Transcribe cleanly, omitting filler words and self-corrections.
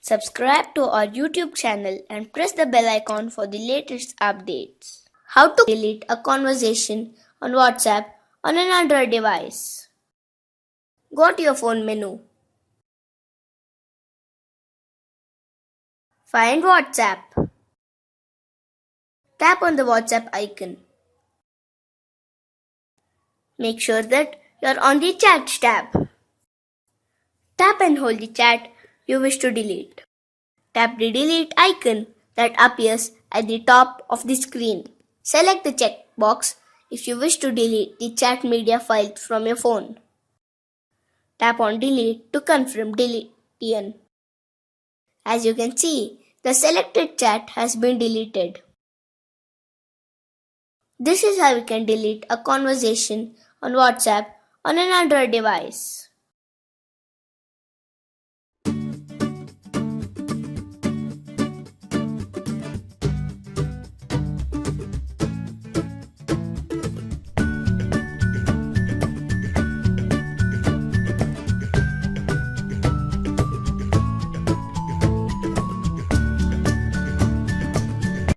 Subscribe to our YouTube channel and press the bell icon for the latest updates. How to delete a conversation on WhatsApp on an Android device. Go to your phone menu. Find WhatsApp. Tap on the WhatsApp icon. Make sure that you're on the Chat tab. Tap and hold the chat you wish to delete. Tap the delete icon that appears at the top of the screen. Select the checkbox if you wish to delete the chat media files from your phone. Tap on delete to confirm deletion. As you can see, the selected chat has been deleted. This is how you can delete a conversation on WhatsApp on an Android device.